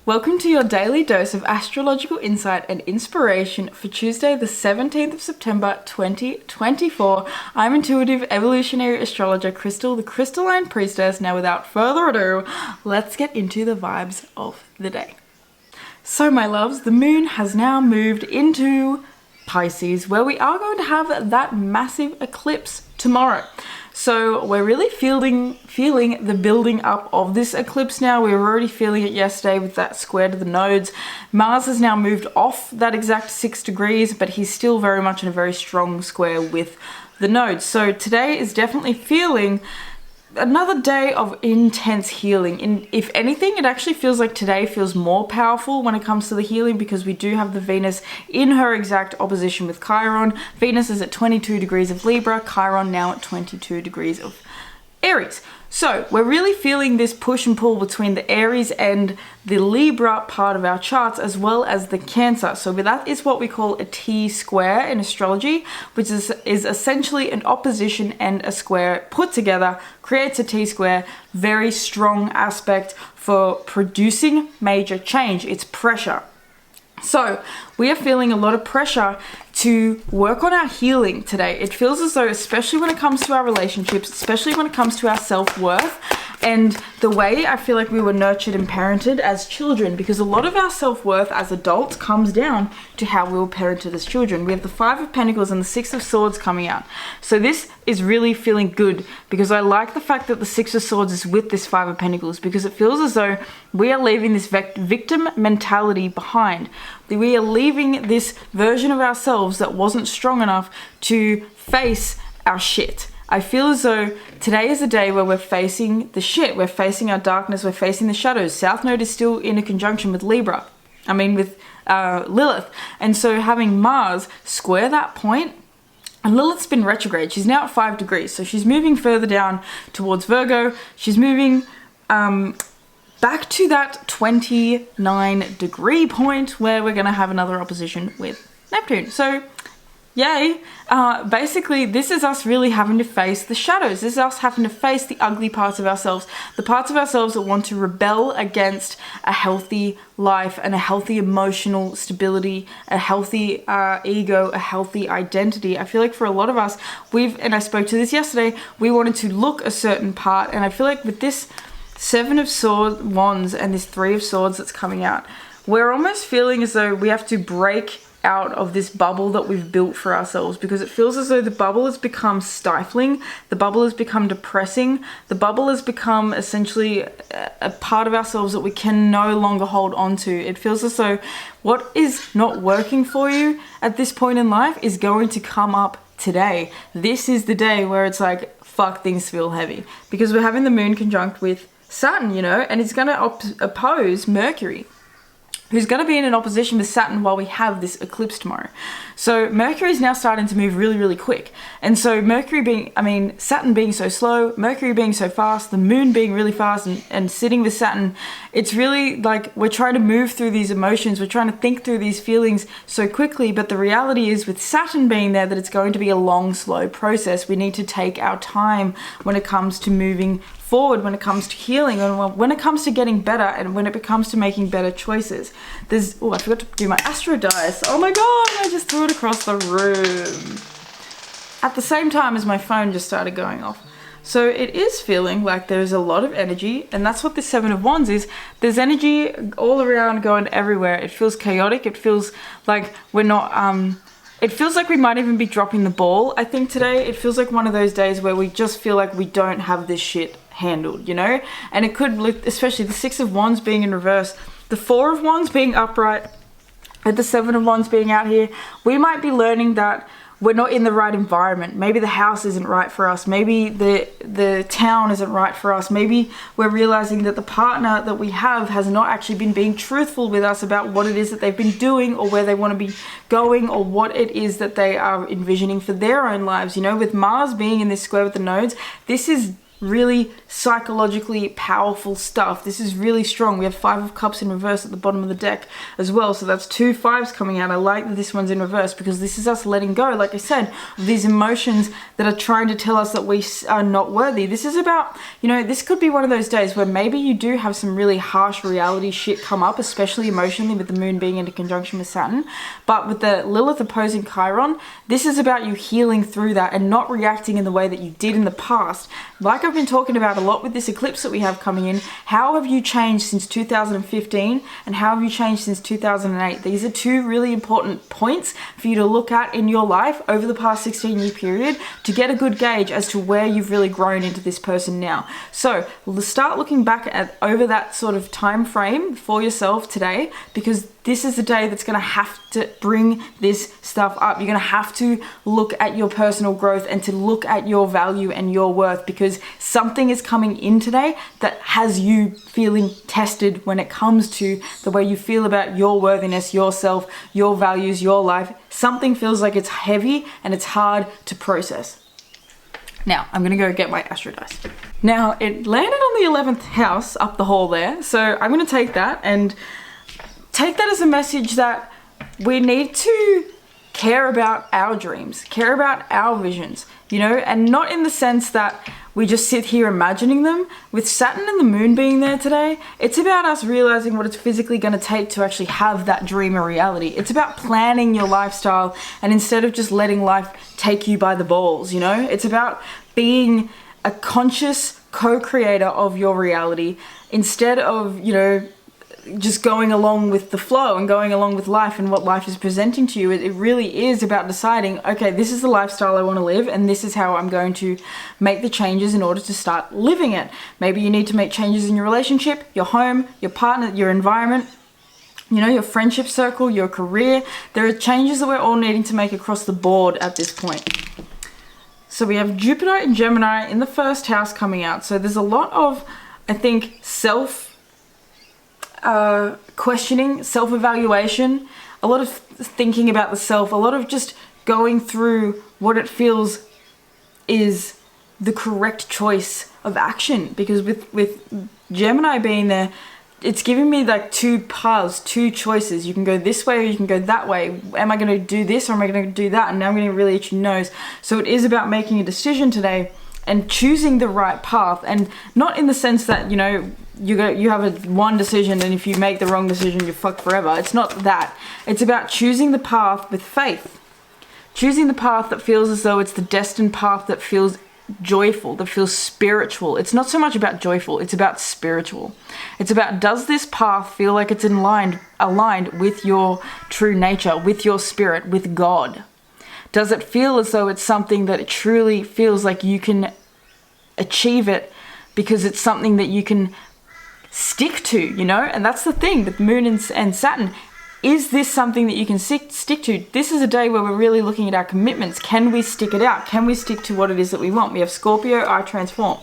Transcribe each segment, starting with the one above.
Welcome to your daily dose of astrological insight and inspiration for Tuesday, the 17th of September, 2024. I'm intuitive evolutionary astrologer Crystal, the crystalline priestess. Now, without further ado, let's get into the vibes of the day. So, my loves, the moon has now moved into Pisces, where we are going to have that massive eclipse tomorrow. So we're really feeling the building up of this eclipse now. We were already feeling it yesterday with that square to the nodes. Mars has now moved off that exact 6 degrees, but he's still very much in a very strong square with the nodes. So today is definitely feeling another day of intense healing. If anything, it actually feels like today feels more powerful when it comes to the healing, because we do have the Venus in her exact opposition with Chiron. Venus is at 22 degrees of Libra, Chiron now at 22 degrees of Aries. So we're really feeling this push and pull between the Aries and the Libra part of our charts, as well as the Cancer. So that is what we call a T-square in astrology, which is essentially an opposition and a square put together creates a T-square. Very strong aspect for producing major change. It's pressure. So we are feeling a lot of pressure to work on our healing today. It feels as though, especially when it comes to our relationships, especially when it comes to our self-worth and the way I feel like we were nurtured and parented as children, because a lot of our self-worth as adults comes down to how we were parented as children. We have the 5 of Pentacles and the 6 of Swords coming out. So this is really feeling good, because I like the fact that the 6 of Swords is with this 5 of Pentacles, because it feels as though we are leaving this victim mentality behind. We are leaving this version of ourselves that wasn't strong enough to face our shit. I feel as though today is a day where we're facing the shit, we're facing our darkness, we're facing the shadows. South Node is still in a conjunction with with Lilith. And so having Mars square that point, and Lilith's been retrograde. She's now at 5 degrees. So she's moving further down towards Virgo. She's moving back to that 29 degree point where we're going to have another opposition with Neptune. So yay. Basically, this is us really having to face the shadows. This is us having to face the ugly parts of ourselves, the parts of ourselves that want to rebel against a healthy life and a healthy emotional stability, a healthy ego, a healthy identity. I feel like for a lot of us, and I spoke to this yesterday, we wanted to look a certain part, and I feel like with this 7 of Wands and this 3 of Swords that's coming out, we're almost feeling as though we have to break out of this bubble that we've built for ourselves, because it feels as though the bubble has become stifling, the bubble has become depressing, the bubble has become essentially a part of ourselves that we can no longer hold on to. It feels as though what is not working for you at this point in life is going to come up today. This is the day where it's like, fuck, things feel heavy, because we're having the moon conjunct with Saturn, and it's going to oppose Mercury, who's going to be in an opposition with Saturn while we have this eclipse tomorrow. So Mercury is now starting to move really, really quick. And so Saturn being so slow, Mercury being so fast, the moon being really fast and sitting with Saturn, it's really like we're trying to move through these emotions, we're trying to think through these feelings so quickly, but the reality is with Saturn being there that it's going to be a long, slow process. We need to take our time when it comes to moving forward, when it comes to healing, and when it comes to getting better, and when it comes to making better choices. I forgot to do my astro dice. Oh my god, I just threw it across the room at the same time as my phone just started going off. So it is feeling like there's a lot of energy, and that's what this 7 of Wands is. There's energy all around, going everywhere. It feels chaotic. It feels like we're not it feels like we might even be dropping the ball, I think, today. It feels like one of those days where we just feel like we don't have this shit handled, And it could look, especially the 6 of Wands being in reverse, the 4 of Wands being upright, and the 7 of Wands being out here. We might be learning that we're not in the right environment. Maybe the house isn't right for us. Maybe the town isn't right for us. Maybe we're realizing that the partner that we have has not actually been being truthful with us about what it is that they've been doing, or where they want to be going, or what it is that they are envisioning for their own lives. With Mars being in this square with the nodes, this is really psychologically powerful stuff. This is really strong. We have 5 of Cups in reverse at the bottom of the deck as well. So that's 2 5s coming out. I like that this one's in reverse because this is us letting go, like I said, of these emotions that are trying to tell us that we are not worthy. This is about, this could be one of those days where maybe you do have some really harsh reality shit come up, especially emotionally with the moon being into conjunction with Saturn. But with the Lilith opposing Chiron, this is about you healing through that and not reacting in the way that you did in the past. Like I've been talking about a lot with this eclipse that we have coming in, how have you changed since 2015 and how have you changed since 2008? These are 2 really important points for you to look at in your life over the past 16-year period to get a good gauge as to where you've really grown into this person now. So start looking back at over that sort of time frame for yourself today, because this is the day that's going to have to bring this stuff up. You're going to have to look at your personal growth and to look at your value and your worth, because something is coming in today that has you feeling tested when it comes to the way you feel about your worthiness, yourself, your values, your life. Something feels like it's heavy and it's hard to process. Now, I'm going to go get my Astro dice. Now, it landed on the 11th house up the hall there, so I'm going to take that and take that as a message that we need to care about our dreams, care about our visions, and not in the sense that we just sit here imagining them. With Saturn and the moon being there today, it's about us realizing what it's physically going to take to actually have that dream a reality. It's about planning your lifestyle, and instead of just letting life take you by the balls, it's about being a conscious co-creator of your reality instead of, just going along with the flow and going along with life and what life is presenting to you. It really is about deciding, okay, this is the lifestyle I want to live and this is how I'm going to make the changes in order to start living it. Maybe you need to make changes in your relationship, your home, your partner, your environment, your friendship circle, your career. There are changes that we're all needing to make across the board at this point. So we have Jupiter and Gemini in the 1st house coming out. So there's a lot of, I think, questioning, self-evaluation, a lot of thinking about the self, a lot of just going through what it feels is the correct choice of action. Because with Gemini being there, it's giving me like 2 paths, 2 choices. You can go this way or you can go that way. Am I going to do this or am I going to do that? And now I'm going to really itch your nose. So it is about making a decision today and choosing the right path, and not in the sense that, you have one decision and if you make the wrong decision, you're fucked forever. It's not that. It's about choosing the path with faith. Choosing the path that feels as though it's the destined path that feels joyful, that feels spiritual. It's not so much about joyful, it's about spiritual. It's about, does this path feel like it's aligned with your true nature, with your spirit, with God? Does it feel as though it's something that it truly feels like you can achieve it because it's something that you can stick to, And that's the thing with Moon and Saturn. Is this something that you can stick to? This is a day where we're really looking at our commitments. Can we stick it out? Can we stick to what it is that we want? We have Scorpio, I transform.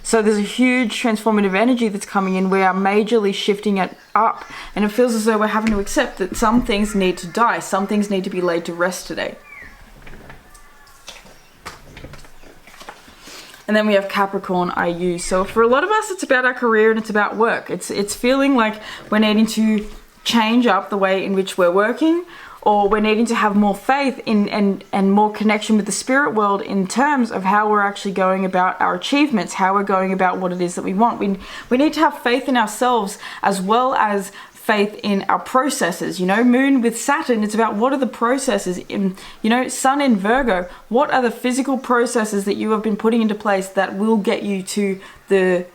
So there's a huge transformative energy that's coming in. We are majorly shifting it up. And it feels as though we're having to accept that some things need to die. Some things need to be laid to rest today. And then we have Capricorn, IU. So for a lot of us, it's about our career and it's about work. It's feeling like we're needing to change up the way in which we're working, or we're needing to have more faith in and more connection with the spirit world in terms of how we're actually going about our achievements, how we're going about what it is that we want. We need to have faith in ourselves as well as faith in our processes. Moon with Saturn, it's about what are the processes in, Sun in Virgo, what are the physical processes that you have been putting into place that will get you to the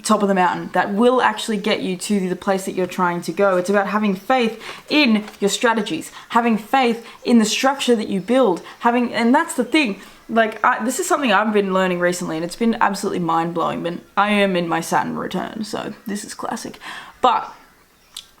top of the mountain, that will actually get you to the place that you're trying to go. It's about having faith in your strategies, having faith in the structure that you build, and that's the thing. This is something I've been learning recently, and it's been absolutely mind-blowing, but I am in my Saturn return, so this is classic. But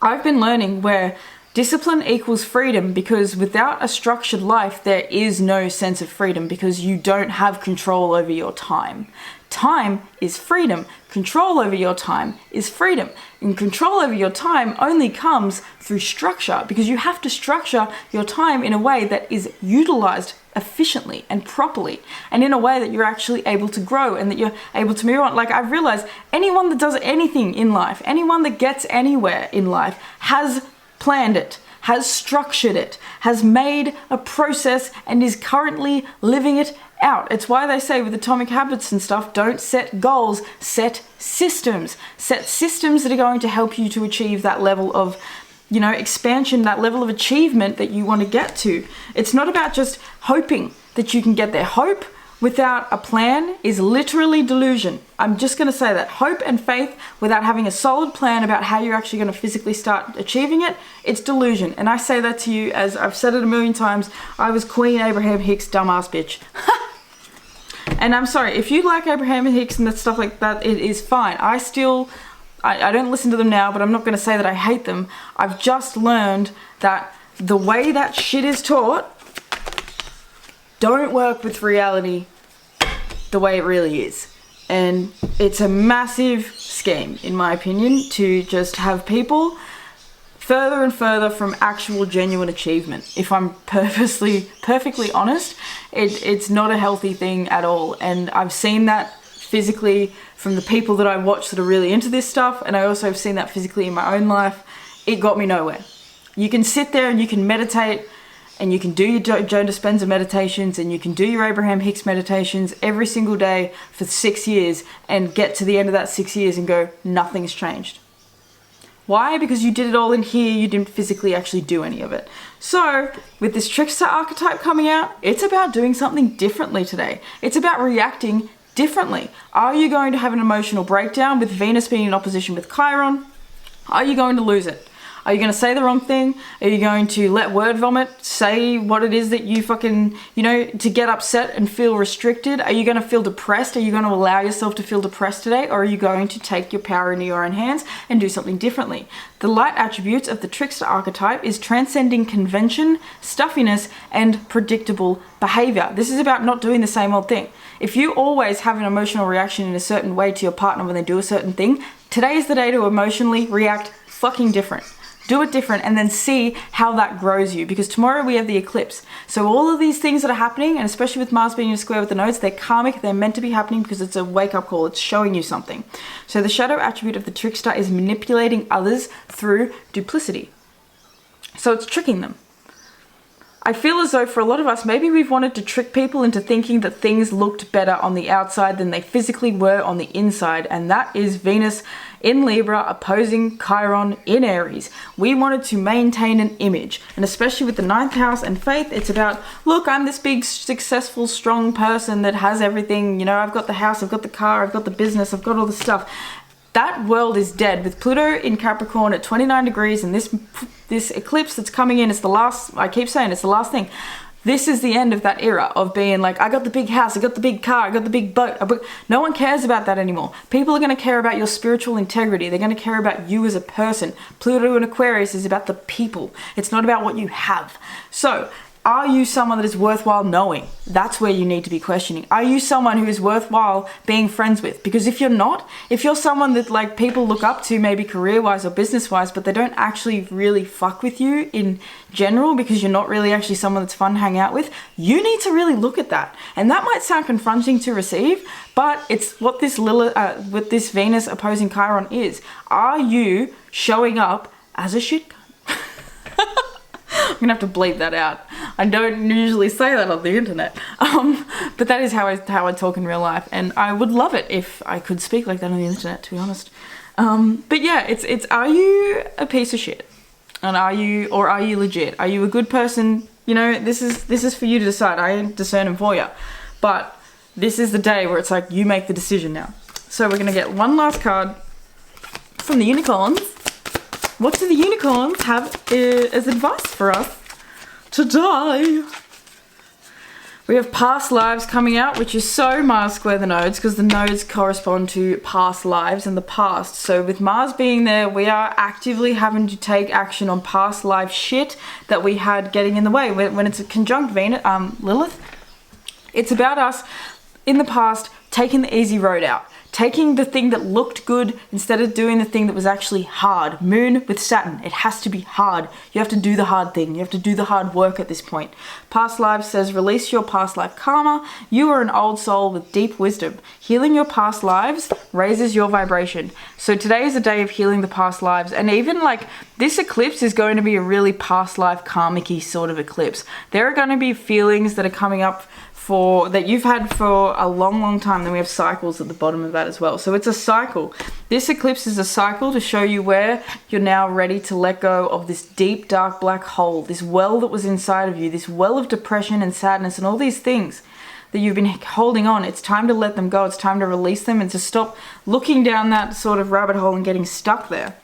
I've been learning where discipline equals freedom, because without a structured life, there is no sense of freedom because you don't have control over your time. Time is freedom. Control over your time is freedom. And control over your time only comes through structure, because you have to structure your time in a way that is utilized efficiently and properly, and in a way that you're actually able to grow and that you're able to move on. Like, I've realized anyone that does anything in life, anyone that gets anywhere in life, has planned it, has structured it, has made a process, and is currently living it out. It's why they say with Atomic Habits and stuff, don't set goals, set systems. Set systems that are going to help you to achieve that level of, expansion, that level of achievement that you want to get to. It's not about just hoping that you can get there. Hope without a plan is literally delusion. I'm just going to say that. Hope and faith without having a solid plan about how you're actually going to physically start achieving it, it's delusion. And I say that to you as I've said it a million times. I was Queen Abraham Hicks, dumbass bitch. And I'm sorry, if you like Abraham Hicks and that stuff like that, it is fine. I don't listen to them now, but I'm not going to say that I hate them. I've just learned that the way that shit is taught don't work with reality the way it really is. And it's a massive scheme, in my opinion, to just have people further and further from actual genuine achievement. If I'm perfectly honest, it's not a healthy thing at all. And I've seen that physically from the people that I watch that are really into this stuff, and I also have seen that physically in my own life. It got me nowhere. You can sit there and you can meditate, and you can do your Joe Dispenza meditations, and you can do your Abraham Hicks meditations every single day for 6 years, and get to the end of that 6 years and go, nothing's changed. Why? Because you did it all in here, you didn't physically actually do any of it. So, with this trickster archetype coming out, it's about doing something differently today. It's about reacting differently. Are you going to have an emotional breakdown with Venus being in opposition with Chiron? Are you going to lose it? Are you going to say the wrong thing? Are you going to let word vomit, say what it is that you fucking, to get upset and feel restricted? Are you going to feel depressed? Are you going to allow yourself to feel depressed today? Or are you going to take your power into your own hands and do something differently? The light attributes of the trickster archetype is transcending convention, stuffiness, and predictable behavior. This is about not doing the same old thing. If you always have an emotional reaction in a certain way to your partner when they do a certain thing, today is the day to emotionally react fucking different. Do it different, and then see how that grows you, because tomorrow we have the eclipse. So all of these things that are happening, and especially with Mars being in a square with the nodes, they're karmic, they're meant to be happening because it's a wake-up call, it's showing you something. So the shadow attribute of the trickster is manipulating others through duplicity. So it's tricking them. I feel as though for a lot of us, maybe we've wanted to trick people into thinking that things looked better on the outside than they physically were on the inside, and that is Venus in Libra opposing Chiron in Aries. We wanted to maintain an image, and especially with the 9th house and faith, it's about, look, I'm this big, successful, strong person that has everything, I've got the house, I've got the car, I've got the business, I've got all the stuff. That world is dead. With Pluto in Capricorn at 29 degrees and this eclipse that's coming in, it's the last, I keep saying it's the last thing. This is the end of that era of being like, I got the big house, I got the big car, I got the big boat. No one cares about that anymore. People are going to care about your spiritual integrity. They're going to care about you as a person. Pluto in Aquarius is about the people. It's not about what you have. So, are you someone that is worthwhile knowing? That's where you need to be questioning. Are you someone who is worthwhile being friends with? Because if you're not, if you're someone that like people look up to, maybe career-wise or business-wise, but they don't actually really fuck with you in general because you're not really actually someone that's fun to hang out with, you need to really look at that. And that might sound confronting to receive, but it's what this with this Venus opposing Chiron is. Are you showing up as a shit cunt? I'm gonna have to bleep that out. I don't usually say that on the internet, but that is how I talk in real life, and I would love it if I could speak like that on the internet, to be honest. But yeah, it's are you a piece of shit, and are you legit? Are you a good person? This is for you to decide. I ain't discerning for you, but this is the day where it's like you make the decision now. So we're gonna get one last card from the unicorns. What do the unicorns have as advice for us today? We have past lives coming out, which is so Mars square the nodes, because the nodes correspond to past lives and the past. So with Mars being there, we are actively having to take action on past life shit that we had getting in the way. When it's a conjunct Venus, Lilith, it's about us in the past taking the easy road out. Taking the thing that looked good instead of doing the thing that was actually hard. Moon with Saturn, it has to be hard. You have to do the hard thing. You have to do the hard work at this point. Past lives says release your past life karma. You are an old soul with deep wisdom. Healing your past lives raises your vibration. So today is a day of healing the past lives, and even like this eclipse is going to be a really past life karmic-y sort of eclipse. There are going to be feelings that are coming up that you've had for a long time. Then we have cycles at the bottom of that as well. So it's a cycle. This eclipse is a cycle to show you where you're now ready to let go of this deep, dark black hole, this well that was inside of you, this well of depression and sadness and all these things that you've been holding on. It's time to let them go. It's time to release them and to stop looking down that sort of rabbit hole and getting stuck there.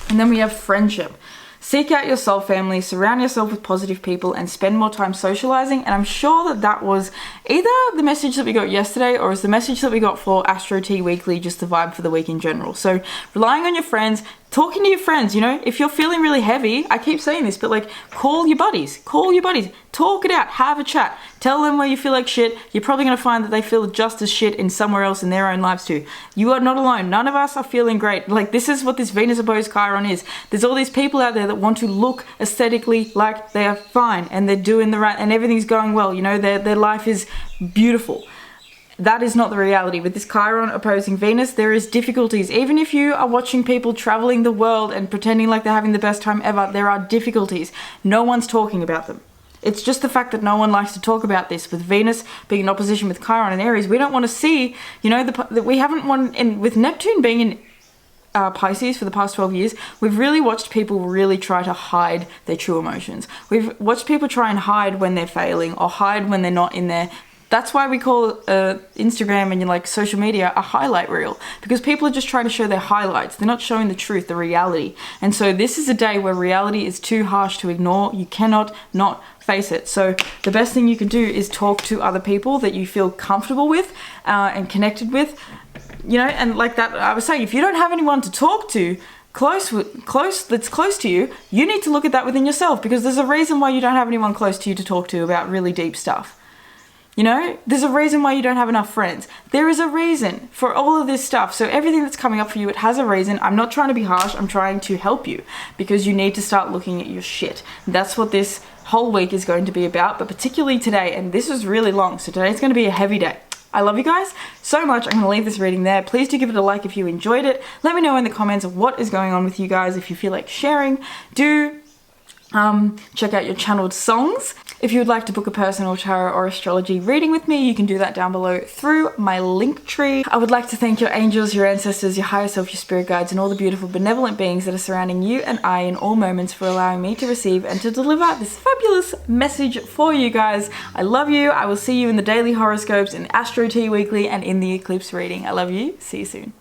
And then we have friendship. Seek out your soul family, surround yourself with positive people, and spend more time socializing. And I'm sure that that was either the message that we got yesterday or is the message that we got for Astro Tea Weekly, just the vibe for the week in general. So relying on your friends, talking to your friends, you know, if you're feeling really heavy, I keep saying this, but like call your buddies, talk it out, have a chat, tell them where you feel like shit. You're probably going to find that they feel just as shit in somewhere else in their own lives too. You are not alone. None of us are feeling great. Like this is what this Venus opposed Chiron is. There's all these people out there that want to look aesthetically like they are fine and they're doing the right and everything's going well. You know, their life is beautiful. That is not the reality. With this Chiron opposing Venus, there is difficulties. Even if you are watching people traveling the world and pretending like they're having the best time ever, there are difficulties. No one's talking about them. It's just the fact that no one likes to talk about this. With Venus being in opposition with Chiron and Aries, we don't want to see, you know, that we haven't won, and with Neptune being in Pisces for the past 12 years, we've really watched people really try to hide their true emotions. We've watched people try and hide when they're failing or hide when they're not in there. That's why we call Instagram and like social media a highlight reel, because people are just trying to show their highlights. They're not showing the truth, the reality. And so this is a day where reality is too harsh to ignore. You cannot not face it. So the best thing you can do is talk to other people that you feel comfortable with and connected with, you know, and like that I was saying, if you don't have anyone to talk to that's close to you, you need to look at that within yourself, because there's a reason why you don't have anyone close to you to talk to about really deep stuff. You know, there's a reason why you don't have enough friends. There is a reason for all of this stuff. So everything that's coming up for you, it has a reason. I'm not trying to be harsh. I'm trying to help you, because you need to start looking at your shit. That's what this whole week is going to be about, but particularly today. And this is really long, so today's going to be a heavy day. I love you guys so much. I'm going to leave this reading there. Please do give it a like if you enjoyed it. Let me know in the comments what is going on with you guys. If you feel like sharing, do check out your channeled songs. If you would like to book a personal tarot or astrology reading with me, you can do that down below through my link tree. I would like to thank your angels, your ancestors, your higher self, your spirit guides, and all the beautiful benevolent beings that are surrounding you and I in all moments, for allowing me to receive and to deliver this fabulous message for you guys. I love you. I will see you in the daily horoscopes, in Astro Tea Weekly, and in the eclipse reading. I love you. See you soon.